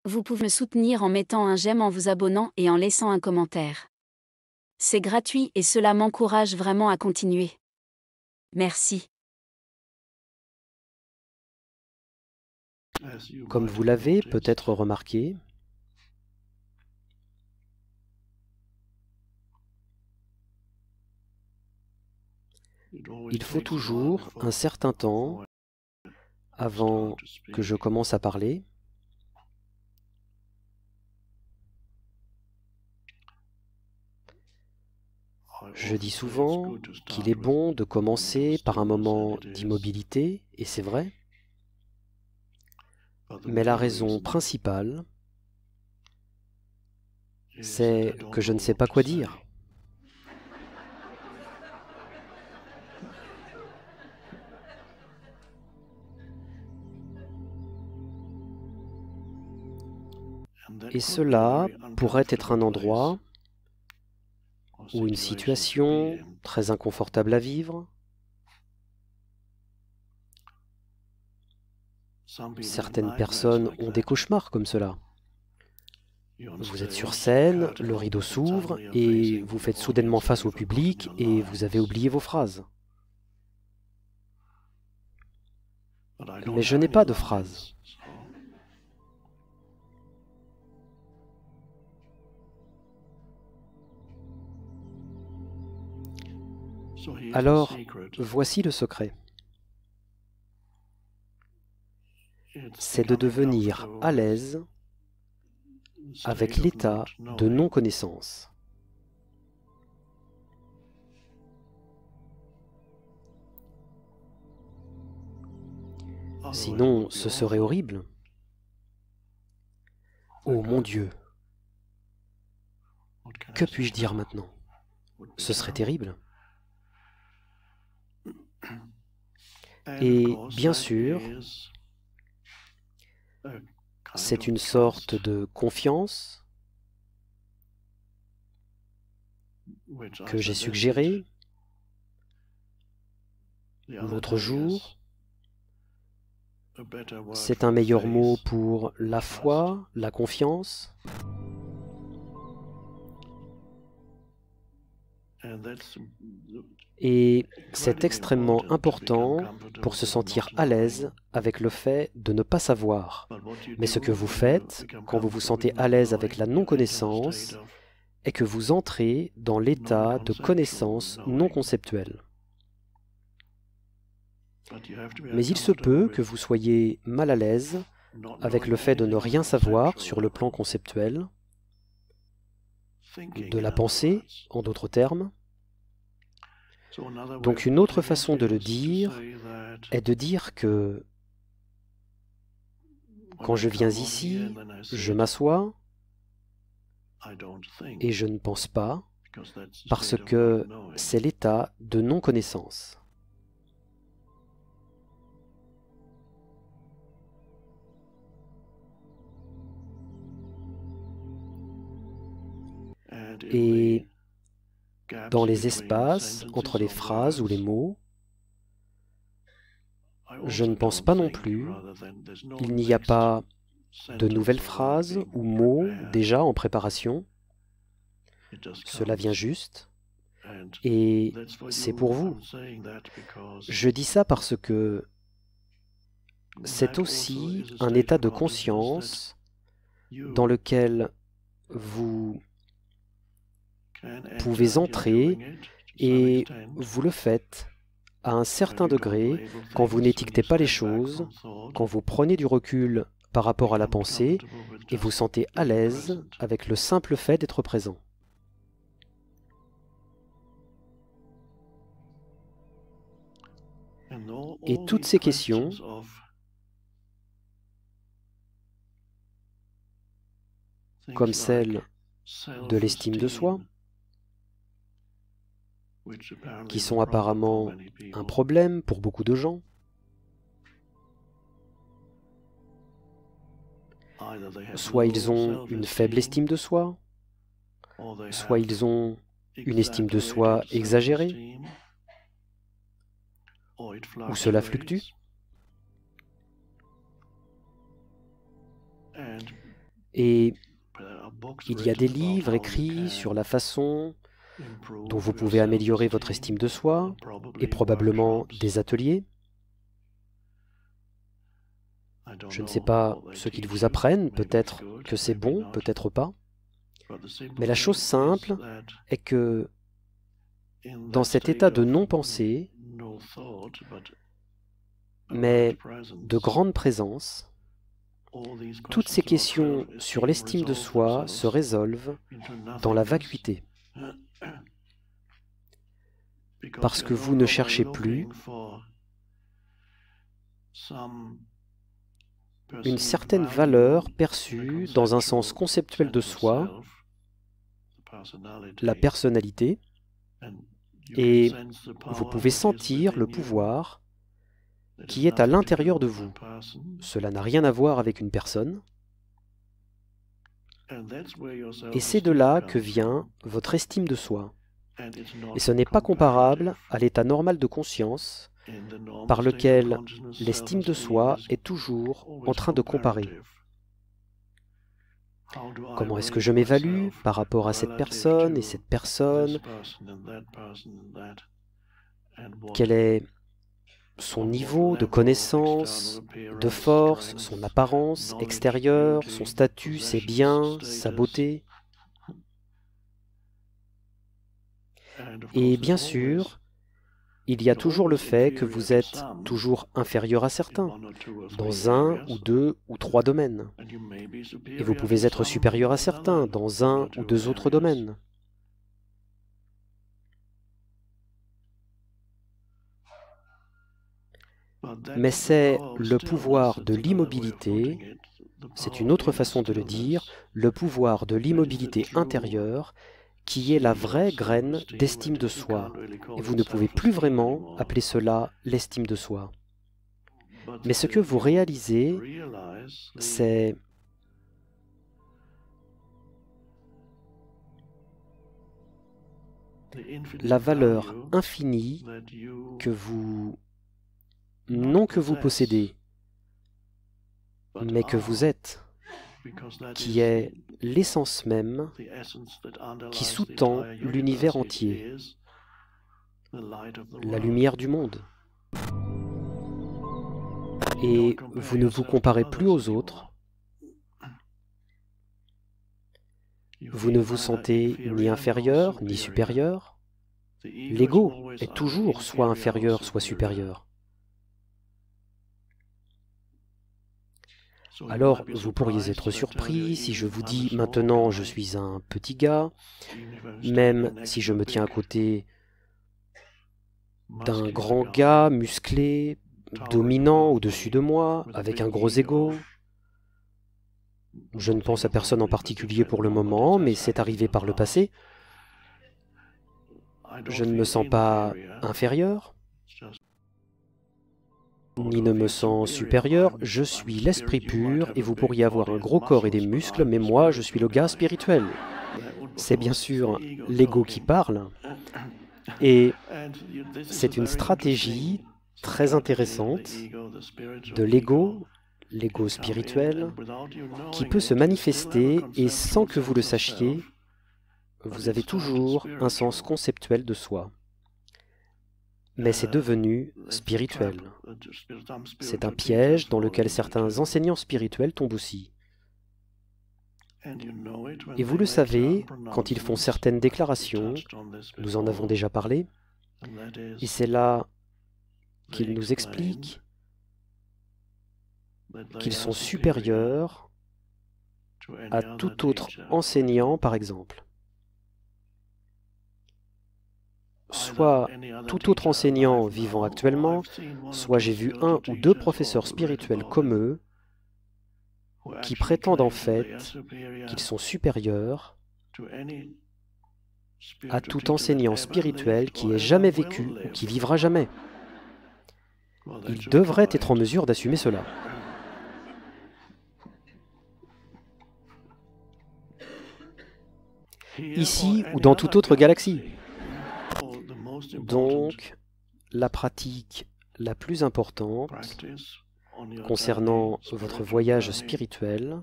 Vous pouvez me soutenir en mettant un j'aime, en vous abonnant et en laissant un commentaire. C'est gratuit et cela m'encourage vraiment à continuer. Merci. Comme vous l'avez peut-être remarqué, il faut toujours un certain temps avant que je commence à parler. Je dis souvent qu'il est bon de commencer par un moment d'immobilité, et c'est vrai, mais la raison principale, c'est que je ne sais pas quoi dire. Et cela pourrait être un endroit ou une situation très inconfortable à vivre. Certaines personnes ont des cauchemars comme cela. Vous êtes sur scène, le rideau s'ouvre et vous faites soudainement face au public et vous avez oublié vos phrases. Mais je n'ai pas de phrases. Alors, voici le secret. C'est de devenir à l'aise avec l'état de non-connaissance. Sinon, ce serait horrible. Oh mon Dieu! Que puis-je dire maintenant? Ce serait terrible. Et bien sûr, c'est une sorte de confiance que j'ai suggérée l'autre jour. C'est un meilleur mot pour la foi, la confiance. Et c'est extrêmement important pour se sentir à l'aise avec le fait de ne pas savoir. Mais ce que vous faites, quand vous vous sentez à l'aise avec la non-connaissance, est que vous entrez dans l'état de connaissance non conceptuelle. Mais il se peut que vous soyez mal à l'aise avec le fait de ne rien savoir sur le plan conceptuel, de la pensée, en d'autres termes. Donc une autre façon de le dire est de dire que quand je viens ici, je m'assois et je ne pense pas parce que c'est l'état de non-connaissance. Et dans les espaces entre les phrases ou les mots, je ne pense pas non plus, il n'y a pas de nouvelles phrases ou mots déjà en préparation, cela vient juste, et c'est pour vous. Je dis ça parce que c'est aussi un état de conscience dans lequel vous pouvez entrer et vous le faites à un certain degré quand vous n'étiquetez pas les choses, quand vous prenez du recul par rapport à la pensée et vous sentez à l'aise avec le simple fait d'être présent. Et toutes ces questions comme celle de l'estime de soi, qui sont apparemment un problème pour beaucoup de gens. Soit ils ont une faible estime de soi, soit ils ont une estime de soi exagérée, ou cela fluctue. Et il y a des livres écrits sur la façon dont vous pouvez améliorer votre estime de soi, et probablement des ateliers. Je ne sais pas ce qu'ils vous apprennent, peut-être que c'est bon, peut-être pas. Mais la chose simple est que dans cet état de non-pensée, mais de grande présence, toutes ces questions sur l'estime de soi se résolvent dans la vacuité. Parce que vous ne cherchez plus une certaine valeur perçue dans un sens conceptuel de soi, la personnalité, et vous pouvez sentir le pouvoir qui est à l'intérieur de vous. Cela n'a rien à voir avec une personne, et c'est de là que vient votre estime de soi. Et ce n'est pas comparable à l'état normal de conscience par lequel l'estime de soi est toujours en train de comparer. Comment est-ce que je m'évalue par rapport à cette personne et cette personne? Quel est son niveau de connaissance, de force, son apparence extérieure, son statut, ses biens, sa beauté? Et bien sûr, il y a toujours le fait que vous êtes toujours inférieur à certains, dans un ou deux ou trois domaines. Et vous pouvez être supérieur à certains, dans un ou deux autres domaines. Mais c'est le pouvoir de l'immobilité, c'est une autre façon de le dire, le pouvoir de l'immobilité intérieure qui est la vraie graine d'estime de soi. Et vous ne pouvez plus vraiment appeler cela l'estime de soi. Mais ce que vous réalisez, c'est la valeur infinie que vous, non que vous possédez, mais que vous êtes, qui est l'essence même qui sous-tend l'univers entier, la lumière du monde. Et vous ne vous comparez plus aux autres, vous ne vous sentez ni inférieur ni supérieur. L'ego est toujours soit inférieur, soit supérieur. Alors, vous pourriez être surpris si je vous dis « maintenant je suis un petit gars », même si je me tiens à côté d'un grand gars musclé, dominant au-dessus de moi, avec un gros ego. Je ne pense à personne en particulier pour le moment, mais c'est arrivé par le passé. Je ne me sens pas inférieur, ni ne me sens supérieur, je suis l'esprit pur et vous pourriez avoir un gros corps et des muscles, mais moi je suis le gars spirituel. C'est bien sûr l'ego qui parle, et c'est une stratégie très intéressante de l'ego, l'ego spirituel, qui peut se manifester et sans que vous le sachiez, vous avez toujours un sens conceptuel de soi. Mais c'est devenu spirituel. C'est un piège dans lequel certains enseignants spirituels tombent aussi. Et vous le savez, quand ils font certaines déclarations, nous en avons déjà parlé, et c'est là qu'ils nous expliquent qu'ils sont supérieurs à tout autre enseignant, par exemple. Soit tout autre enseignant vivant actuellement, soit j'ai vu un ou deux professeurs spirituels comme eux qui prétendent en fait qu'ils sont supérieurs à tout enseignant spirituel qui ait jamais vécu ou qui vivra jamais. Ils devraient être en mesure d'assumer cela. Ici ou dans toute autre galaxie. Donc, la pratique la plus importante concernant votre voyage spirituel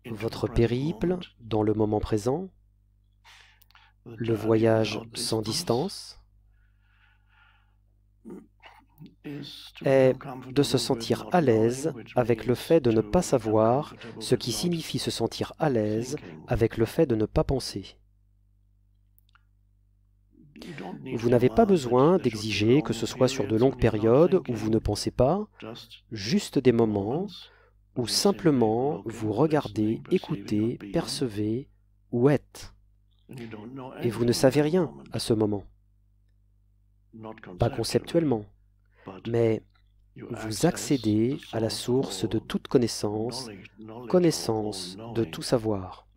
votre périple dans le moment présent, le voyage sans distance, est de se sentir à l'aise avec le fait de ne pas savoir, ce qui signifie se sentir à l'aise avec le fait de ne pas penser. Vous n'avez pas besoin d'exiger que ce soit sur de longues périodes où vous ne pensez pas, juste des moments où simplement vous regardez, écoutez, percevez ou êtes. Et vous ne savez rien à ce moment. Pas conceptuellement, mais vous accédez à la source de toute connaissance, connaissance de tout savoir.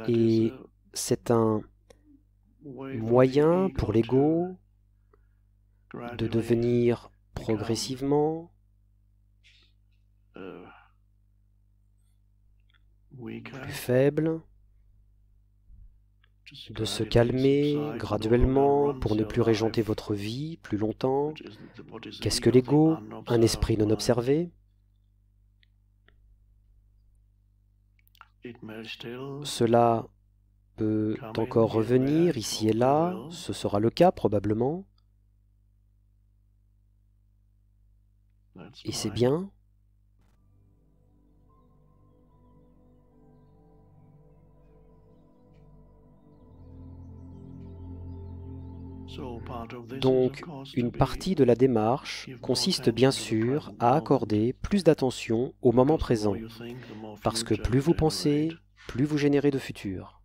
Et c'est un moyen pour l'ego de devenir progressivement plus faible, de se calmer graduellement pour ne plus régenter votre vie plus longtemps. Qu'est-ce que l'ego? Un esprit non observé. Cela peut encore revenir ici et là, ce sera le cas probablement. Et c'est bien. Donc, une partie de la démarche consiste bien sûr à accorder plus d'attention au moment présent, parce que plus vous pensez, plus vous générez de futur.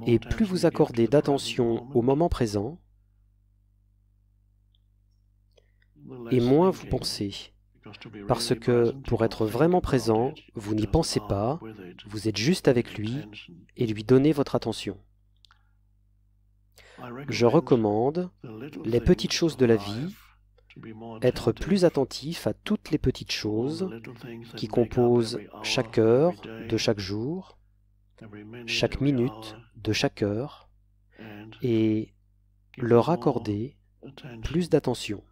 Et plus vous accordez d'attention au moment présent, et moins vous pensez, parce que pour être vraiment présent, vous n'y pensez pas, vous êtes juste avec lui et lui donnez votre attention. Je recommande les petites choses de la vie, être plus attentif à toutes les petites choses qui composent chaque heure de chaque jour, chaque minute de chaque heure, et leur accorder plus d'attention.